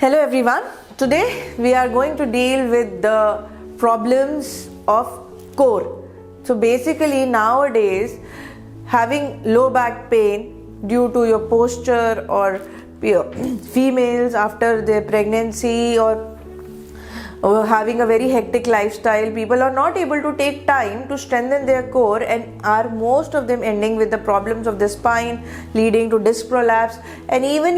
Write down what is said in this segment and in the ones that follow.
Hello everyone. Today we are going to deal with the problems of core. So basically nowadays having low back pain due to your posture or females after their pregnancy or having a very hectic lifestyle, people are not able to take time to strengthen their core and are most of them ending with the problems of the spine leading to disc prolapse, and even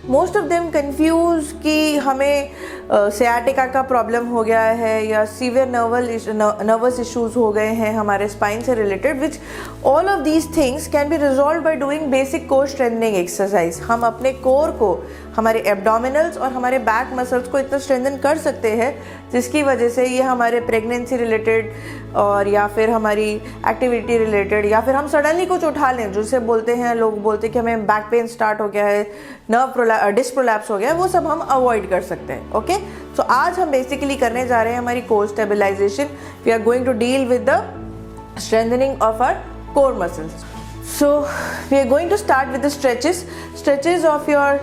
most of them confuse कि हमें sciatica का problem हो गया है या severe nervous issues हो गए हैं हमारे spine से related, which all of these things can be resolved by doing basic core strengthening exercise. हम अपने core को, हमारे abdominals और हमारे back muscles को इतना strengthen कर सकते हैं जिसकी वजह से ये हमारे प्रेगनेंसी रिलेटेड और या फिर हमारी एक्टिविटी रिलेटेड या फिर हम सडनली कुछ उठा लें, जिसे बोलते हैं लोग बोलते हैं कि हमें बैक पेन स्टार्ट हो गया है, डिस्क प्रोलैप्स हो गया है, वो सब हम अवॉइड कर सकते हैं. ओके, सो आज हम बेसिकली करने जा रहे हैं हमारी core stabilisation. We are going to deal with the strengthening of our core muscles. So we are going to start with the stretches of your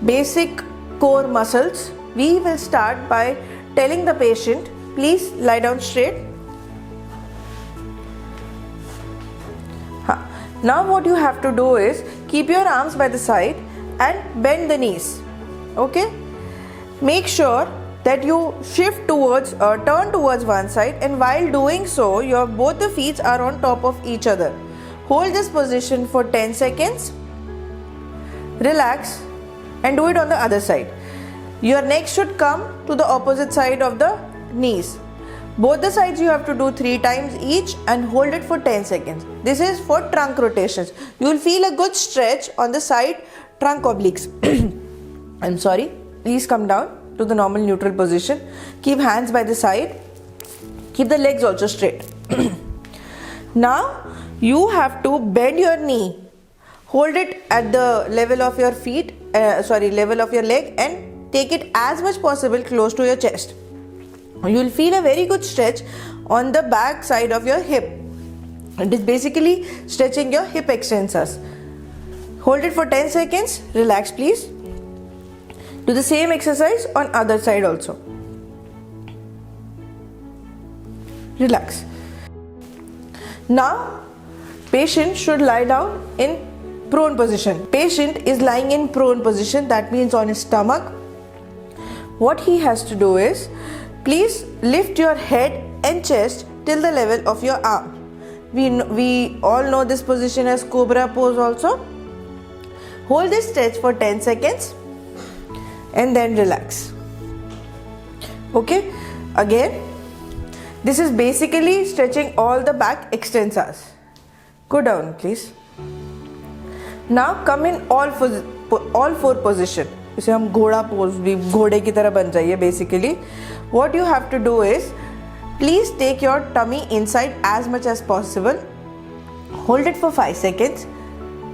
basic core muscles. We will start by telling the patient, please lie down straight. Now what you have to do is keep your arms by the side and bend the knees. Okay, make sure that you shift towards or turn towards one side, and while doing so your both the feet are on top of each other. Hold this position for 10 seconds, relax and do it on the other side. Your neck should come to the opposite side of the knees. Both the sides you have to do 3 times each and hold it for 10 seconds. This is for trunk rotations. You will feel a good stretch on the side trunk obliques. I'm sorry. Please come down to the normal neutral position. Keep hands by the side. Keep the legs also straight. Now you have to bend your knee. Hold it at the level of your feet, level of your leg, and take it as much possible close to your chest. You will feel a very good stretch on the back side of your hip. It is basically stretching your hip extensors. Hold it for 10 seconds. Relax please. Do the same exercise on other side also. Relax. Now patient should lie down in prone position. Patient is lying in prone position, that means on his stomach. What he has to do is, please lift your head and chest till the level of your arm. We all know this position as cobra pose also. Hold this stretch for 10 seconds and then relax. Okay, again this is basically stretching all the back extensors. Go down please. Now come in all four position. इसे हम घोड़ा pose भी घोड़े की तरह बन जाइए. Basically what you have to do is, please take your tummy inside as much as possible. Hold it for 5 seconds.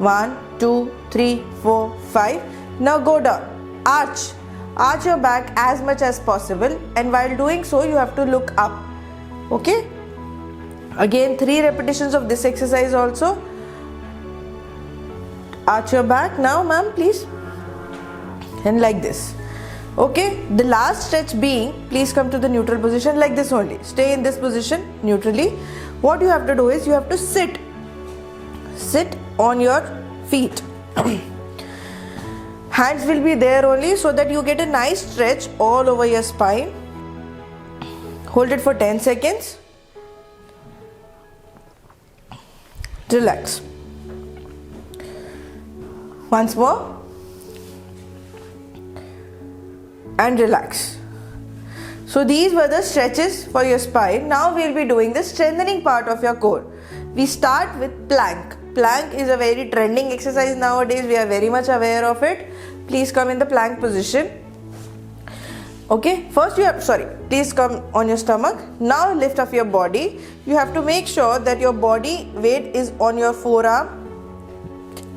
1 2 3 4 5. Now go down. Arch your back as much as possible, and while doing so you have to look up. Okay, again 3 repetitions of this exercise also. Arch your back. Now ma'am please, and like this. Okay, the last stretch being, please come to the neutral position like this only. Stay in this position neutrally. What you have to do is, you have to sit on your feet. Hands will be there only so that you get a nice stretch all over your spine. Hold it for 10 seconds. Relax. Once more. And relax. So these were the stretches for your spine. Now we will be doing the strengthening part of your core. We start with plank. Plank is a very trending exercise nowadays. We are very much aware of it. Please come in the plank position. Okay, first please come on your stomach. Now lift up your body. You have to make sure that your body weight is on your forearm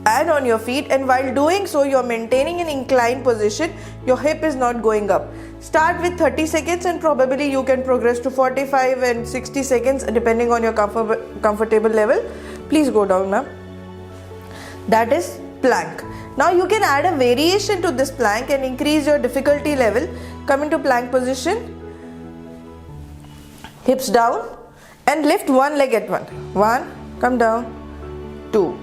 and on your feet, and while doing so you are maintaining an inclined position. Your hip is not going up. Start with 30 seconds and probably you can progress to 45 and 60 seconds depending on your comfortable level. Please go down ma'am. That is plank. Now you can add a variation to this plank and increase your difficulty level. Come into plank position, hips down, and lift one leg at once. 1, come down, 2.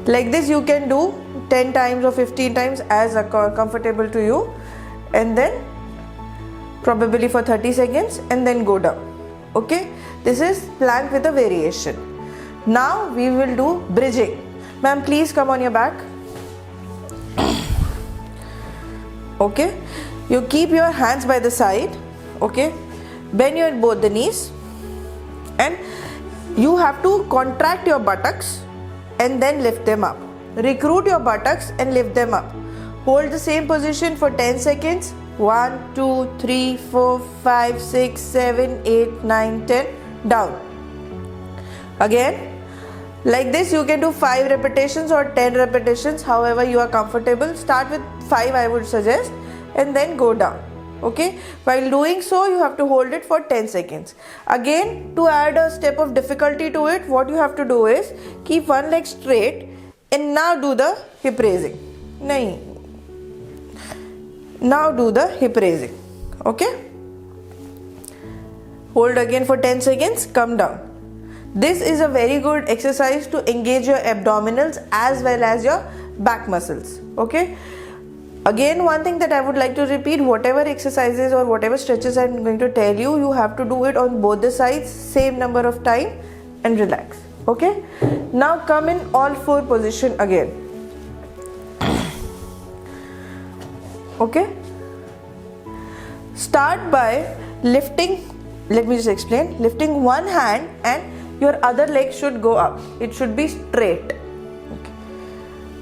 Like this you can do 10 times or 15 times as comfortable to you, and then probably for 30 seconds and then go down. Okay, this is plank with a variation. Now we will do bridging. Ma'am, please come on your back. Okay, you keep your hands by the side. Okay, bend your both the knees, and you have to contract your buttocks and then lift them up. Recruit your buttocks and lift them up. Hold the same position for 10 seconds. 1, 2, 3, 4, 5, 6, 7, 8, 9, 10. Down. Again. Like this you can do 5 repetitions or 10 repetitions, however you are comfortable. Start with 5 I would suggest, and then go down. Okay, while doing so you have to hold it for 10 seconds. Again, to add a step of difficulty to it, what you have to do is keep one leg straight and now do the hip raising. Now do the hip raising. Okay, hold again for 10 seconds, come down. This is a very good exercise to engage your abdominals as well as your back muscles. Okay, again, one thing that I would like to repeat, whatever exercises or whatever stretches I am going to tell you, you have to do it on both the sides, same number of time, and relax. Okay, now come in all 4 position again. Okay, start by lifting, let me just explain, lifting one hand and your other leg should go up. It should be straight. Okay.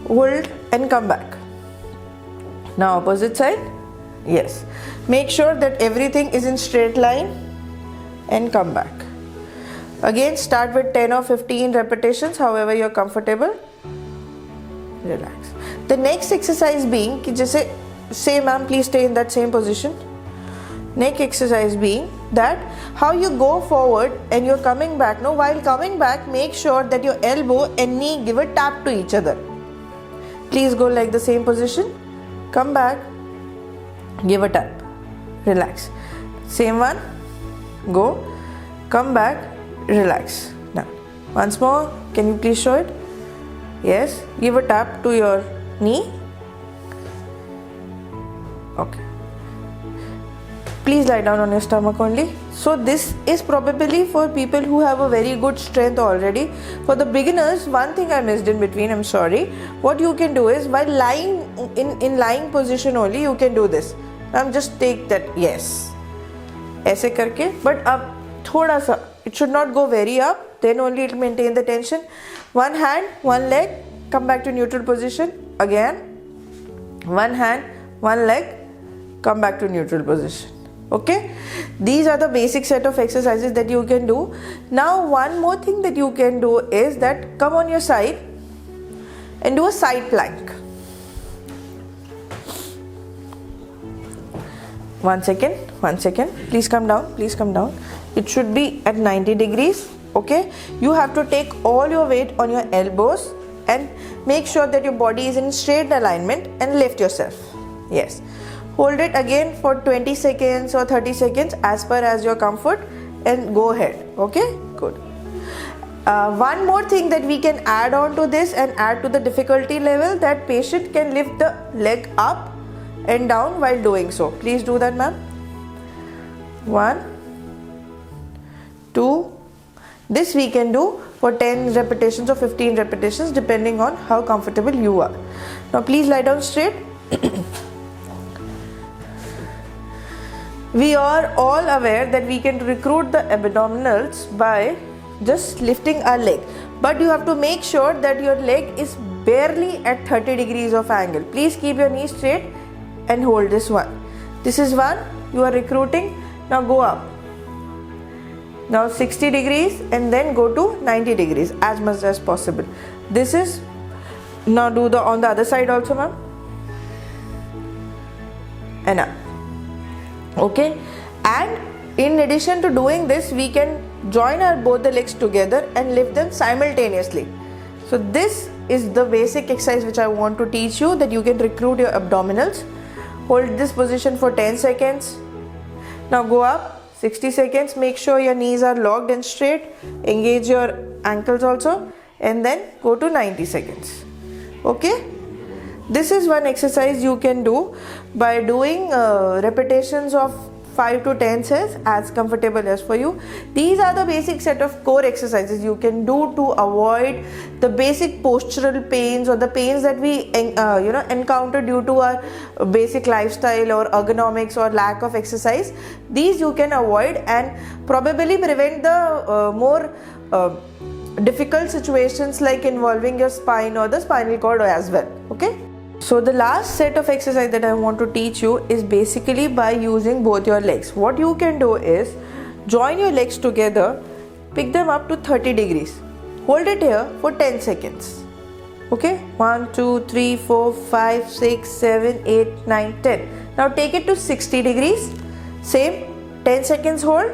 Hold and come back. Now opposite side. Yes. Make sure that everything is in straight line and come back. Again, start with 10 or 15 repetitions, however you are comfortable. Relax. The next exercise being, say ma'am, please stay in that same position. Next exercise being that how you go forward and you're coming back. Now while coming back, make sure that your elbow and knee give a tap to each other. Please go like the same position. Come back, give a tap, relax. Same one, go, come back, relax. Now once more, can you please show it? Yes, give a tap to your knee. Okay, please lie down on your stomach only. So this is probably for people who have a very good strength already. For the beginners, one thing I missed in between, I'm sorry. What you can do is while lying in lying position only, you can do this. Just take that, yes, ऐसे करके, but up थोड़ा सा, it should not go very up, then only it will maintain the tension. One hand, one leg, come back to neutral position. Again, one hand, one leg, come back to neutral position. Okay, these are the basic set of exercises that you can do. Now one more thing that you can do is that come on your side and do a side plank. 1 second, 1 second, please come down, please come down. It should be at 90 degrees. Okay, you have to take all your weight on your elbows and make sure that your body is in straight alignment and lift yourself. Yes, hold it again for 20 seconds or 30 seconds as per as your comfort and go ahead. Okay, good. One more thing that we can add on to this and add to the difficulty level, that patient can lift the leg up and down while doing so. Please do that, ma'am. 1, 2. This we can do for 10 repetitions or 15 repetitions depending on how comfortable you are. Now please lie down straight. We are all aware that we can recruit the abdominals by just lifting our leg, but you have to make sure that your leg is barely at 30 degrees of angle. Please keep your knee straight and hold this one. This is one you are recruiting. Now go up. Now 60 degrees and then go to 90 degrees as much as possible. This is, now do the on the other side also, ma'am. And up. Okay, and in addition to doing this, we can join our both the legs together and lift them simultaneously. So this is the basic exercise which I want to teach you, that you can recruit your abdominals. Hold this position for 10 seconds. Now go up 60 seconds. Make sure your knees are locked and straight. Engage your ankles also, and then go to 90 seconds. Okay? This is one exercise you can do by doing repetitions of 5 to 10 sets, as comfortable as for you. These are the basic set of core exercises you can do to avoid the basic postural pains or the pains that we encounter due to our basic lifestyle or ergonomics or lack of exercise. These you can avoid and probably prevent the more difficult situations like involving your spine or the spinal cord as well. Okay? So the last set of exercise that I want to teach you is basically by using both your legs. What you can do is join your legs together, pick them up to 30 degrees. Hold it here for 10 seconds. Okay? 1, 2, 3, 4, 5, 6, 7, 8, 9, 10. Now take it to 60 degrees. Same, 10 seconds hold,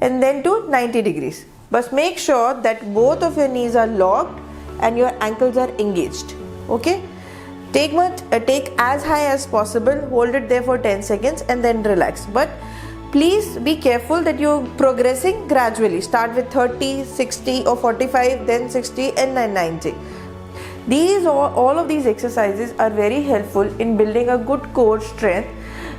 and then to 90 degrees. But make sure that both of your knees are locked and your ankles are engaged. Okay? Take as high as possible, hold it there for 10 seconds and then relax. But please be careful that you're progressing gradually. Start with 30, 60 or 45, then 60 and then 90. All of these exercises are very helpful in building a good core strength,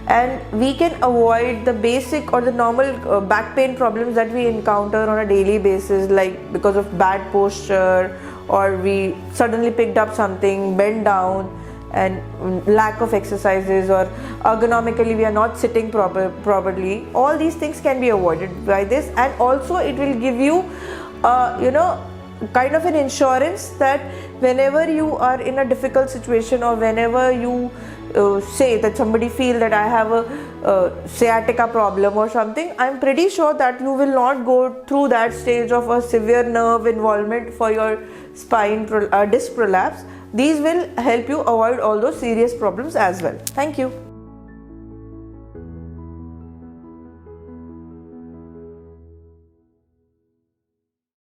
and we can avoid the basic or the normal back pain problems that we encounter on a daily basis, like because of bad posture, or we suddenly picked up something, bent down, and lack of exercises, or ergonomically we are not sitting properly. All these things can be avoided by this, and also it will give you kind of an insurance that whenever you are in a difficult situation, or whenever you say that somebody feel that I have a sciatica problem or something, I'm pretty sure that you will not go through that stage of a severe nerve involvement for your spine disc prolapse. These will help you avoid all those serious problems as well. Thank you.